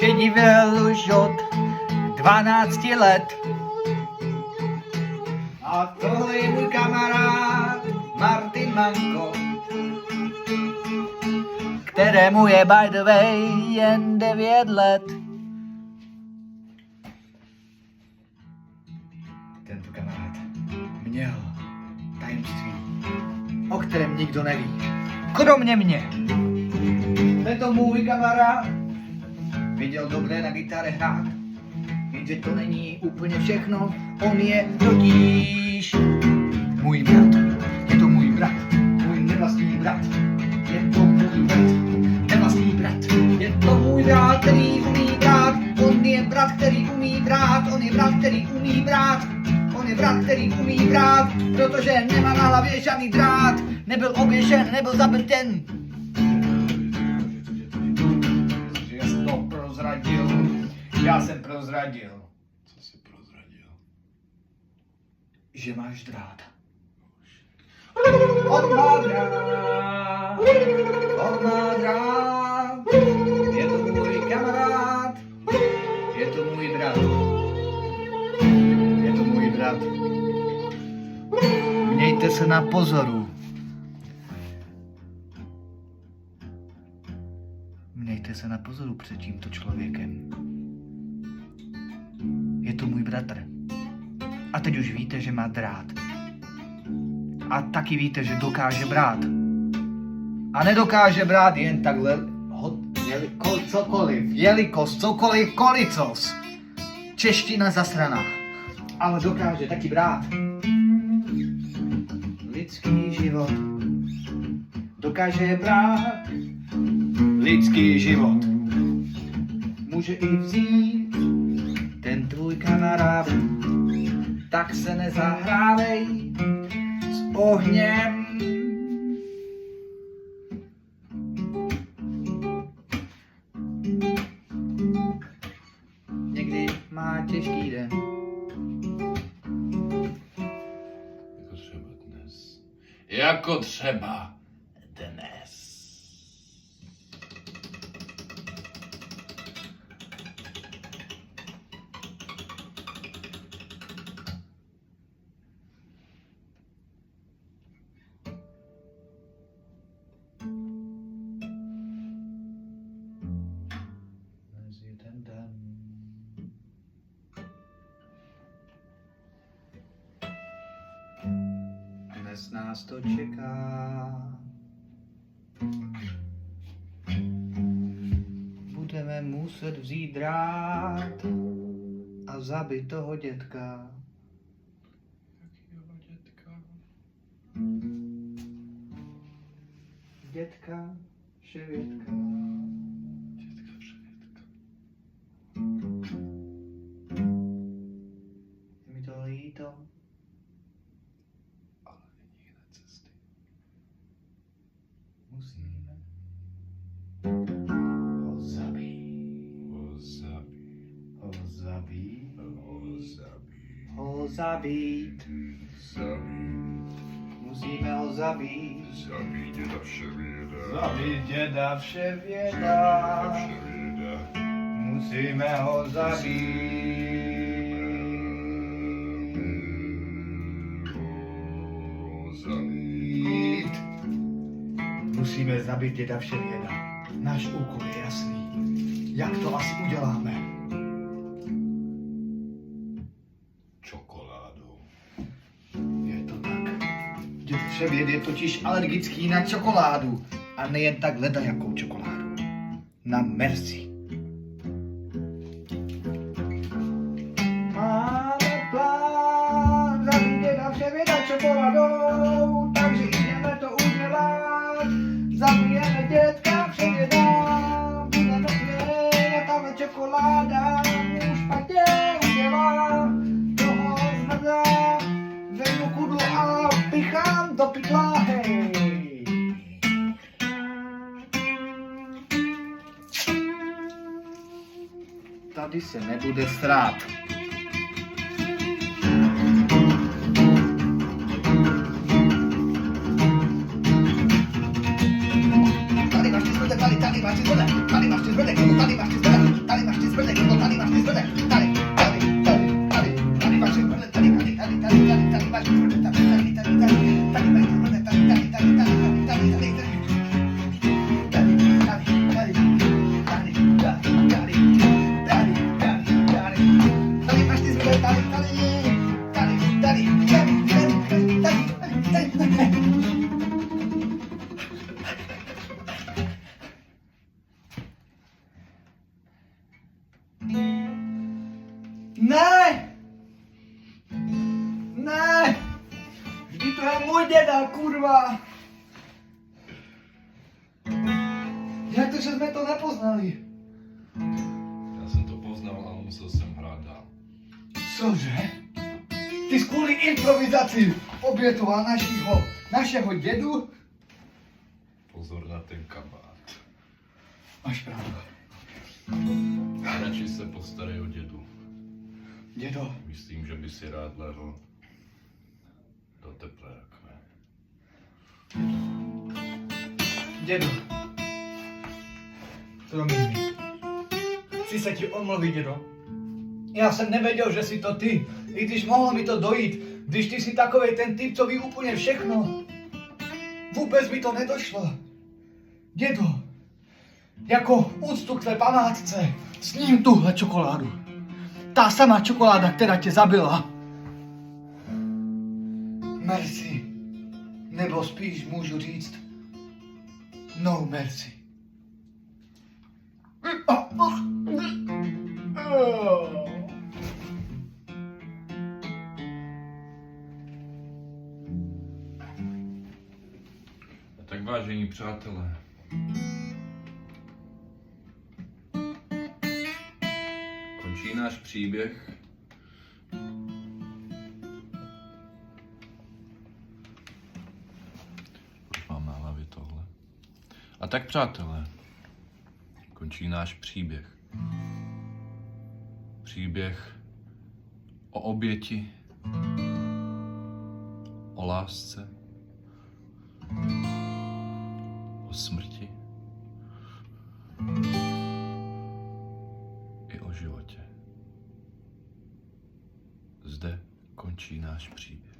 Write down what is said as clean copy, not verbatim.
šedivěl už od 12 let. A tohle je můj kamarád Martin Manko, kterému je by the way jen 9 let. Tento kamarád měl tajemství, o kterém nikdo neví, kromě mě. Tento můj kamarád viděl dobře na gitaře hrát, jenže to není úplně všechno, on je totiž můj brat. Je to můj brat, můj nevlastní brat. Je to můj brat, nevlastní brat. Je to můj brat, který umí brát. On je brat, který umí brát. On je brat, který umí brát. On je brat, který umí brát, protože nemá na hlavě žádný drát. Nebyl oběšen, nebyl zabrtěn. Já jsem to prozradil. Já jsem prozradil. Co jsi prozradil? Že máš drát. On má drát. On má drát. Je to můj kamarád. Je to můj brat. Je to můj brat. Mějte se na pozoru. Mějte se na pozoru před tímto člověkem. Je to můj bratr. A teď už víte, že má drát. A taky víte, že dokáže brát. A nedokáže brát jen takhle cokoliv, jelikož cokoliv, kolicos. Čeština zasraná. Ale dokáže taky brát. Lidský život. Dokáže brát. Lidský život. Může i vzít ten tvůj kamarád. Tak se nezahrávej s ohněm. Někdy má těžký den. Jako třeba dnes. Jako třeba dnes. Dnes nás to čeká. Budeme muset vzít drát a zabít toho dětka. Jakýho dětka? Dětka Ševětka. Dětka Ševětka. Je mi to líto. Ale není jiné cesty. Musíme ho zabít. Ho zabít. Ho zabít. Ho zabít. Ho zabít. Zabít. Musíme ho zabít. Zabít děda Vševěda. Zabít děda Vševěda. Vševěda. Musíme ho zabít. Ho zabít. Musíme zabít děda Vševěda. Náš úkol je jasný. Jak to asi uděláme? Čokoládou. Je to tak. Děd Vševěd je totiž alergický na čokoládu. A nejen tak ledajakou čokoládu. Na merci. Máme plán zabít děda Vševěda čokoládou, takže jdeme to udělat. Zabijeme dětka Vševěda, budeme smět, ale čokoláda mu špatně udělá. Toho zmrdá, vejmu kudlu a pichám do pytla, hej. Tady se nebude srát. Tady máš ty zvedek, tady máš ty zvedek, tady máš ty zvedek, tady máš ty zvedek, tady máš Ne! Ne! Vždyť to je můj děda, kurva! Jak to, že jsme to nepoznali? Já jsem to poznal, ale musel jsem hrát dál. Cože? Ty jsi kvůli improvizaci obětoval našeho dědu? Pozor na ten kabát. Máš pravdu. Radši se postarej o dědu. Dědo, Myslím, že by si rád lehl do teplé rakve. dědo. Promiň mi. Chci se ti omluvit, dědo. Já jsem nevěděl, že jsi to ty, i když mohlo mi to dojít, když ty jsi takovej ten typ, co ví úplně všechno. Vůbec mi to nedošlo. Dědo, jako úctu k tvé památce, sním tuhle čokoládu. Ta samá čokoláda, která tě zabila. Merci. Nebo spíš můžu říct, no merci. A tak vážení přátelé, končí náš příběh. Už mám na hlavě tohle. A tak přátelé, končí náš příběh. Příběh o oběti, o lásce, o smrti i o životě. Zde končí náš příběh.